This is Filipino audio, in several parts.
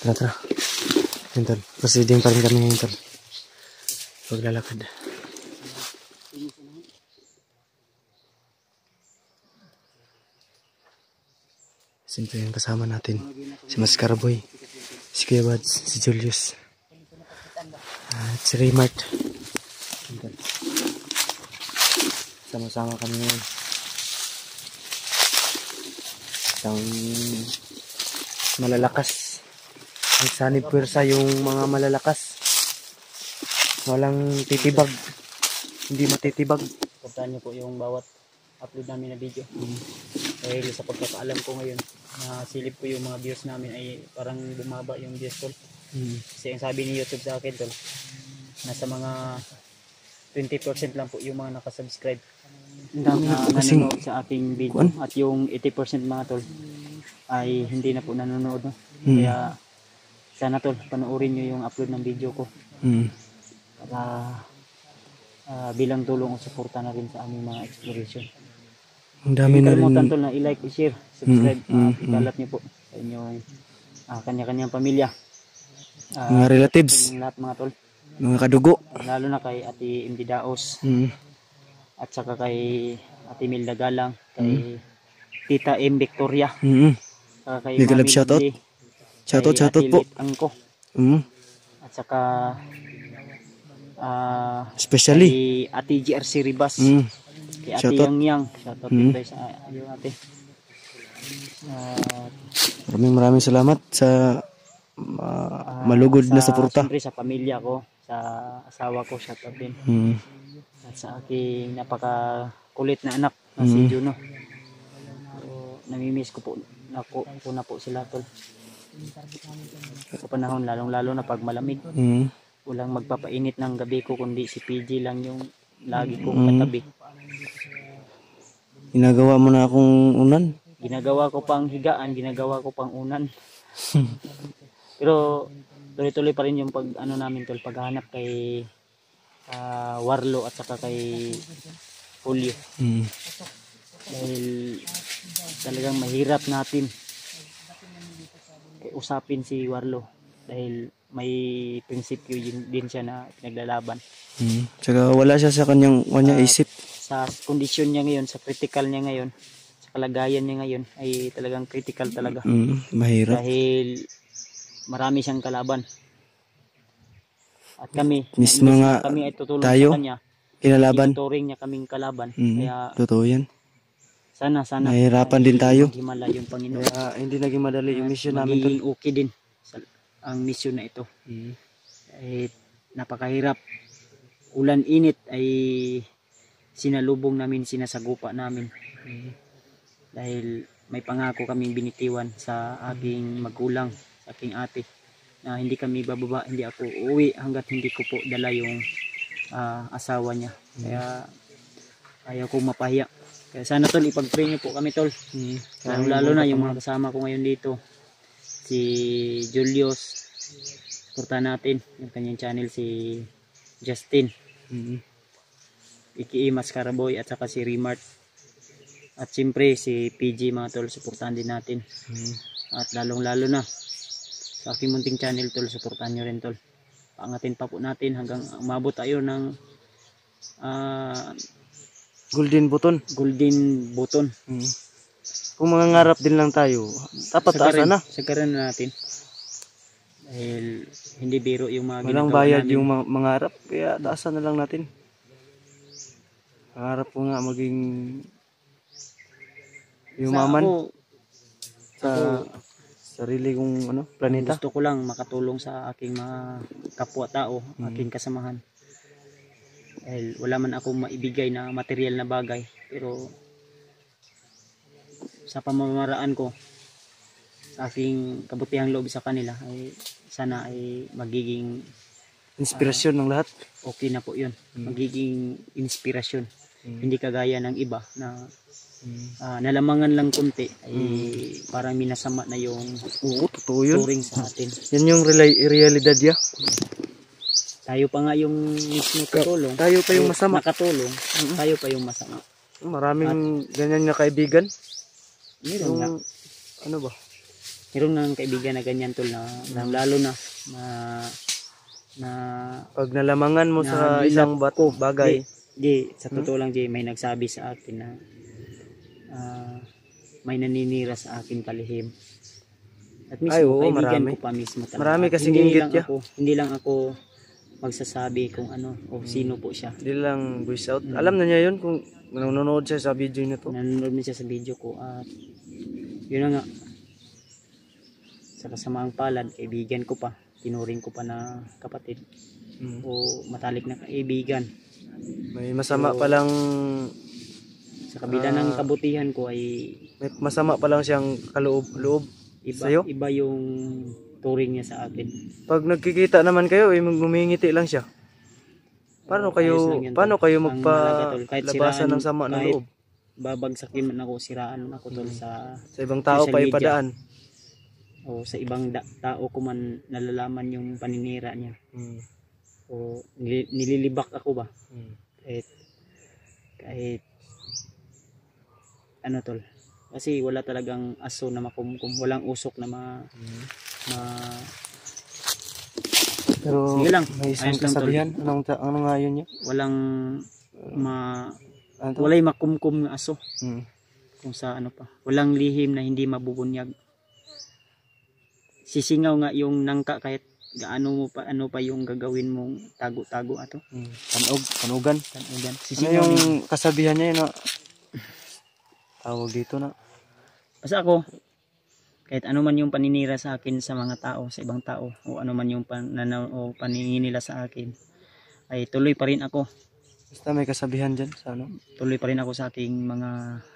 Tara, tara. Yan, tol. Proceeding pa rin kami ngayon, tol. Paglalakad. Siyempre yung kasama natin. Si Mascaraboy, si Kuya Bads, si Julius, at si Raymart. Sama-sama kami ngayon. Isang malalakas. Ang sanib pwersa yung mga malalakas. Walang titibag. Hindi matitibag. Puntahan niyo po yung bawat upload namin na video. Dahil sa pagkakaalam ko ngayon, na silip ko yung mga views namin ay parang bumaba yung views tol. Kasi ang sabi ni YouTube sa akin tol, nasa mga 20% lang po yung mga nakasubscribe na nanonood sa aking video. At yung 80% mga tol ay hindi na po nanonood. No? Kaya sana tol, panoorin nyo yung upload ng video ko. Para bilang tulong o suporta na rin sa aming mga exploration. Ang dami na rin. Kalimutan tol na i-like, i-share, subscribe, ikalat niyo po sa inyong kanya-kanyang pamilya. Mga relatives. Lahat mga tol. Mga kadugo. Lalo na kay Ate Imdi Daos. At saka kay Ate Milda Galang, kay Tita M. Victoria. Saka kay Mami shoutout. Shoutout po. Angko. At saka especially kay Ate GRC Ribas. Kay Ate Yang. Shoutout din tayo sa iyo ate. Maraming salamat sa malugod na suporta. Siyempre sa pamilya ko, sa asawa ko, shoutout din. At sa aking napakakulit na anak na si Juno. So, namimiss ko po na po sila tol. Sa panahon lalong-lalo na pag malamig. Walang magpapainit ng gabi ko kundi si PG lang yung lagi kong katabi. Ginagawa mo na akong unan? Ginagawa ko pang higaan, ginagawa ko pang unan. Pero tuloy-tuloy pa rin yung pag ano namin tol, paghahanap kay Warlo at saka kay Julio. Dahil talagang mahirap natin usapin si Warlo dahil may prinsipyo din siya na pinaglalaban. Tsaka wala siya sa kanyang isip. Sa kondisyon niya ngayon, sa critical niya ngayon, sa kalagayan niya ngayon ay talagang critical talaga. Mahirap. Dahil marami siyang kalaban. At kami, mismo nga kami ay tutulong tayo, sa kanya. Kinalaban. Ituturing niya kaming kalaban. Kaya totoo yan. Sana. Nahihirapan din tayo. Himala yung Panginoon. Kaya hindi naging madali yung mission namin. Magiging okay din ang mission na ito. Ay napakahirap. Ulan init ay sinalubong namin, sinasagupa namin. Dahil may pangako kaming binitiwan sa aking magulang, sa aking ate, na hindi kami bababa, hindi ako uuwi hanggat hindi ko po dala yung asawa niya. Kaya ayaw kong mapahiya. Kaya sana tol, ipag-pray niyo po kami tol. Lalo na yung mga kasama ko ngayon dito. Si Julius, suportahan natin yung kanyang channel, si Justin, Iki Mascaraboy at saka si Raymart. At siyempre si PG mga tol, suportahan din natin. At lalong-lalo na sa aking munting channel tol, suportahan nyo rin tol. Paangatin pa po natin hanggang umabot tayo ng golden button. Kung mangangarap din lang tayo, dapat taasan na. Sagaran na natin. Dahil hindi biro yung mga walang bayad namin. Yung mangarap, kaya taasan na lang natin. Pangarap ko nga maging yumaman sa sarili kong planeta. Gusto ko lang makatulong sa aking mga kapwa-tao, aking kasamahan. Dahil wala man akong maibigay na material na bagay, pero sa pamamaraan ko, sa aking kabutihang loob sa kanila, ay sana ay magiging inspirasyon ng lahat. Okay na po yun. Magiging inspirasyon. Hindi kagaya ng iba na nalamangan lang konti ay parang minasama na yung totoo yun. turing sa atin. Yan yung realidad ya. Tayo pa nga yung mismo katulong. Tayo pa yung masama. Nakatulong. Tayo pa yung masama. Maraming ganyan na kaibigan. Meron nga. Ano ba? Meron nga kaibigan na ganyan tol na lalo na na Pag nalamangan mo sa nagilap isang ko. bagay, Sa totoo lang, may nagsabi sa akin na may naninira sa akin palihim. At mismo, ay, oo, kaibigan marami. ko pa mismo talaga. Marami At kasing inggit niya. Hindi lang ako magsasabi kung ano o sino po siya. Hindi lang voice out. Alam na niya yun kung nanonood siya sa video na to. Nanonood din siya sa video ko at yun na nga. Sa kasamaang palad, kaibigan ko pa. Tinuring ko pa na kapatid. O matalik na kaibigan. May masama pa lang, Sa kabila ng kabutihan ko ay may masama pa lang siyang kaloob-loob sa'yo. iba yung turing niya sa akin. Pag nagkikita naman kayo, ngumingiti lang siya. Ayos lang yan, Paano tol. kayo Ang mahalaga, tol, kahit magpalabasan siraan, ng sama ng kahit loob? babagsakin man ako, siraan man ako tol sa Sa ibang tao social pa media. ipadaan. O sa ibang tao ko man nalalaman yung paninira niya. O nililibak ako ba? Kahit ano tol. Kasi wala talagang aso na makumkum, walang usok na Pero sige lang, may isang ayos lang, tol. kasabihan. Ano nga yun niya? Walang Ano to? walay makumkum na aso. Hmm. Kung sa ano pa. Walang lihim na hindi mabubunyag. Sisingaw nga yung nangka kahit gaano mo pa ano pa yung gagawin mong tago-tago ato. Panugan. Tanugan. Ano Sisingaw yung yung kasabihan niya yun? Tawag dito na. basta ako kahit ano man yung paninira sa akin sa mga tao, sa ibang tao o ano man yung pananaw o paningin nila sa akin ay tuloy pa rin ako. Basta may kasabihan dyan sa ano. Tuloy pa rin ako sa aking mga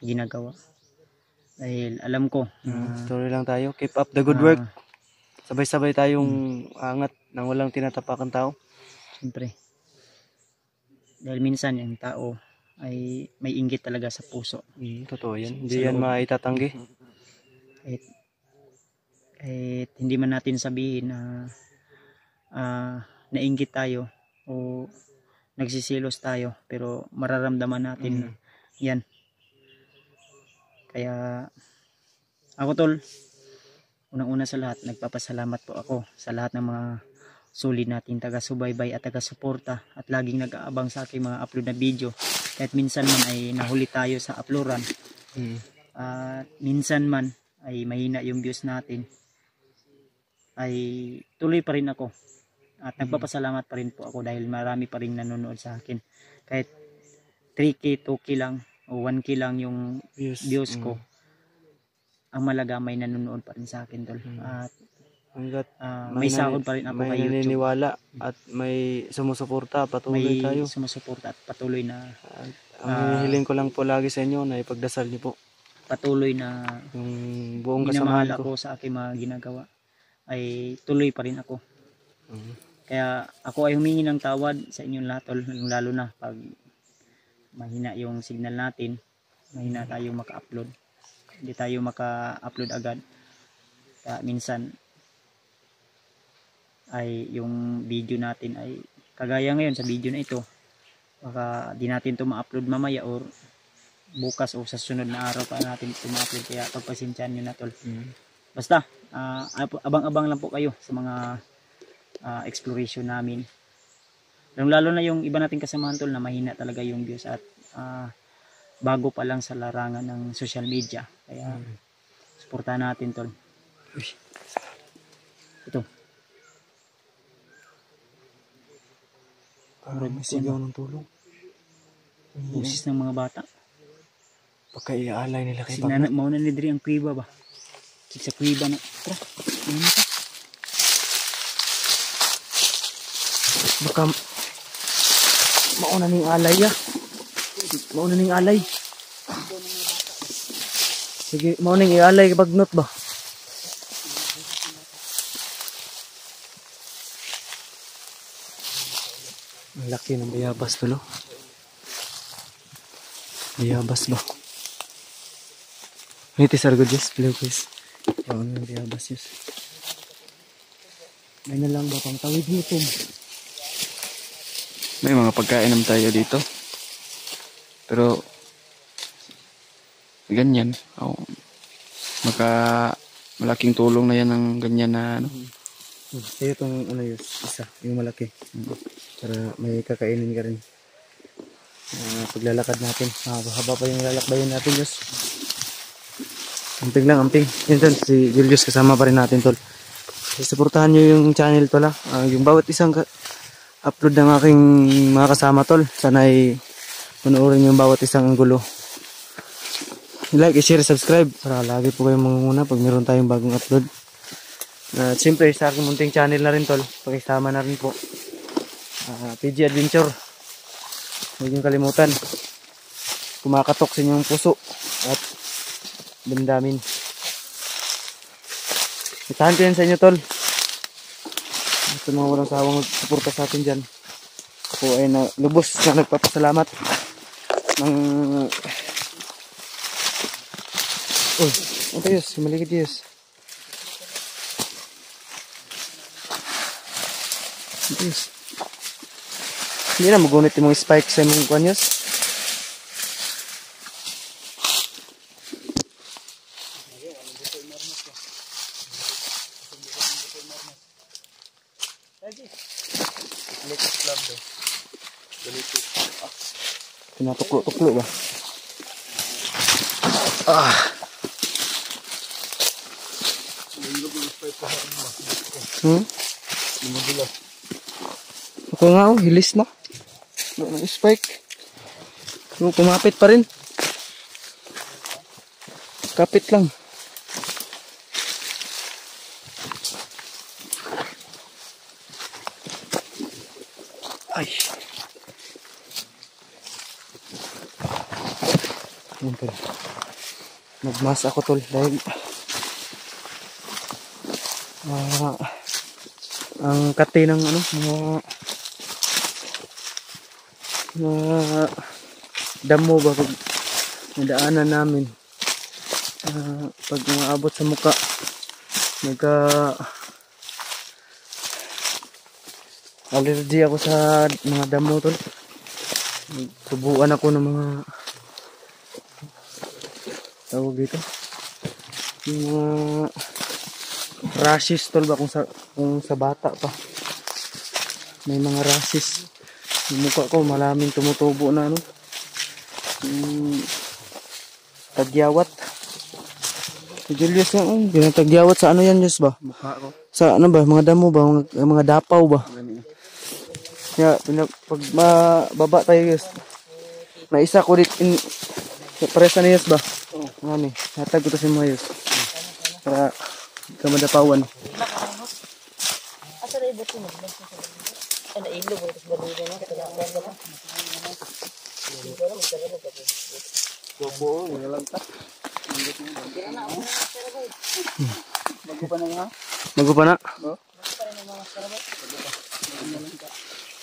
ginagawa. Dahil alam ko Tuloy lang tayo. Keep up the good work. Sabay-sabay tayong angat nang walang tinatapakan tao. siyempre. Dahil minsan yung tao ay may inggit talaga sa puso. Totoo yan. Hindi yan maitatanggi. Kahit hindi man natin sabihin na nainggit tayo o nagsisilos tayo, pero mararamdaman natin na yan. Kaya ako tol, unang-una sa lahat, nagpapasalamat po ako sa lahat ng mga solid natin taga-subaybay at taga-suporta at laging nag-aabang sa aking mga upload na video. Kahit minsan man ay nahuli tayo sa uploadan. At minsan man ay mahina yung views natin, ay tuloy pa rin ako. At nagpapasalamat pa rin po ako dahil marami pa rin nanonood sa akin. Kahit 3K, 2K lang o 1K lang yung views ko. Ang malaga may nanonood pa rin sa akin tol. At Hanggat may sahod pa rin ako may kay YouTube. naniniwala at may sumusuporta, patuloy tayo. May sumusuporta at patuloy na Ang hiling ko lang po lagi sa inyo na ipagdasal niyo po patuloy na yung buong minamahal kasamahan ko. ako sa aking mga ginagawa ay tuloy pa rin ako. Kaya ako ay humingi ng tawad sa inyong lahat tol, lalo na pag mahina yung signal natin, mahina tayo maka-upload, hindi tayo maka-upload agad. Kaya minsan ay yung video natin ay kagaya ngayon sa video na ito, baka di natin ito ma-upload mamaya or bukas o sa sunod na araw pa natin ito ma-upload, kaya pagpasensyahan nyo na tol. Basta abang-abang lang po kayo sa mga exploration namin, lalo na yung iba nating kasamahan tol na mahina talaga yung views at bago pa lang sa larangan ng social media, kaya suportahan natin tol. Ito Parang may sigaw ng tulong. busis ng mga bata. Pagka iaalay nila kay Kasi mauna ni Dri ang kuiba ba? Sa kuiba na. Tara, ano ito? Baka mauna ning alay ya. Mauna ning alay. Sige, mauna ning ialay kapag not ba? Ang laki ng bayabas tulo. Bayabas ba? Niti sargo just blue guys. Mauna ng bayabas yus. May na lang ba pang tawid nito? May mga pagkain naman tayo dito. Pero ganyan. Malaking tulong na yan ng ganyan na ano. Ito itong ano yun, isa, yung malaki. Para may kakainin ka rin. Paglalakad natin, haba pa yung lalakbayin natin, Diyos. Amping lang, amping. Yun tol, si Julius kasama pa rin natin tol. Suportahan nyo yung channel tol ha. Yung bawat isang upload ng aking mga kasama tol. Sana ay panoorin yung bawat isang anggulo. I-like, i-share, subscribe para lagi po kayong mangunguna pag meron tayong bagong upload. At siyempre sa aking munting channel na rin tol, pakisama na rin po. PG Adventure. Huwag niyong kalimutan. Kumakatok sa inyong puso at damdamin. Itahan ko yan sa inyo tol. Ito mga walang sawang suporta sa atin dyan. Ako ay lubos na nagpapasalamat ng... Uy, ito Diyos, maligid Diyos. Ito Diyos. Hindi na magunit yung mga spike sa mga kanyos. Pinatuklo-tuklo ba? Ako nga hilis na. Ng spike. Kumapit pa rin. Kapit lang. Ay. Nagmas ako tol dahil ang kati ng ano mga damo ba pag nadaanan namin pag umaabot sa muka allergy ako sa mga damo tol. Tubuan ako ng mga tawag dito yung mga rashes tol ba kung sa bata pa may mga rashes yung mukha ko malaming tumutubo na ano tagyawat si Julius yan tagyawat sa ano yan Diyos ba mukha ko sa ano ba mga damo ba mga dapaw ba kaya pag mababa tayo Diyos naisa ko dito paresa na Diyos ba ngani hatag ko to si mga Diyos para kamadapawan asa na ibot mo ana ilo mo ito balugan na kada ba Gobo, lang ta. Bago pa na nga? Bago pa na? Oo.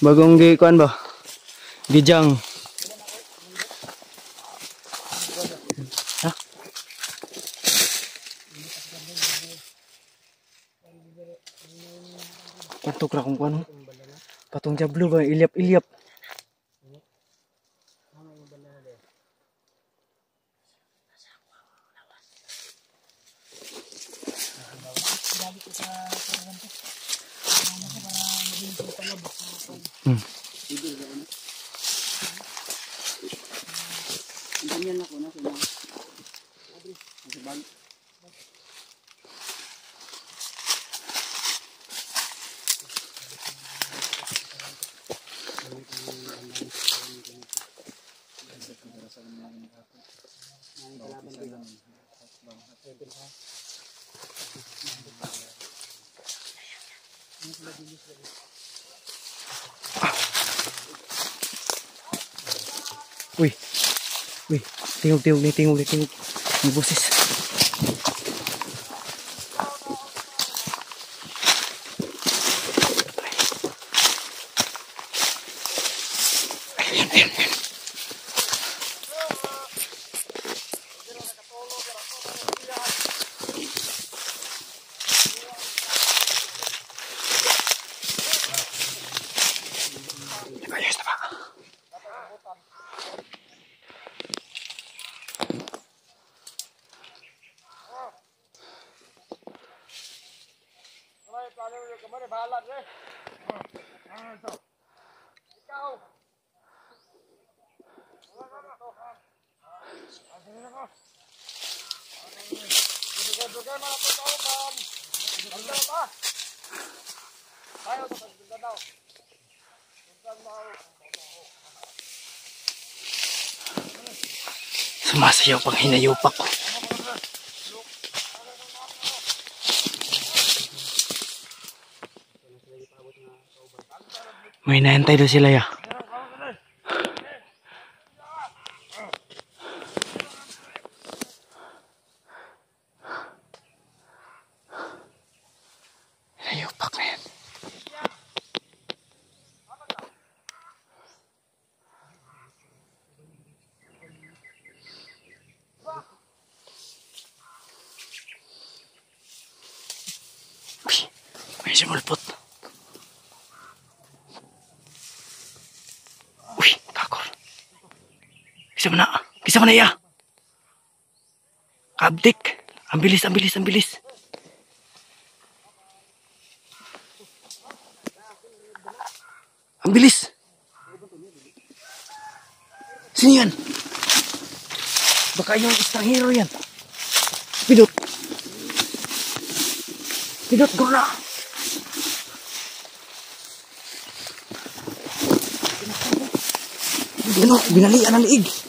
Bagong gikuan ba? Gijang. Ha? Patok ra kung kuan. Patong jablo ba ilyap-ilyap. Uy. Uy, tingog. May boses. Ayan. Ayos na ba? Sumasayaw pang hinayupak ko. May naantay daw sila ya. Hinayupak na yan. May simulpot. Uy, kakor. Kisa mo na. Kisa mo na iya. Kabdik. Ang bilis, ang bilis, ang bilis. Ang bilis. Sino yan? Baka yung estranghero yan. Pidot. Pidot, go na. Ano, binalian ang liig.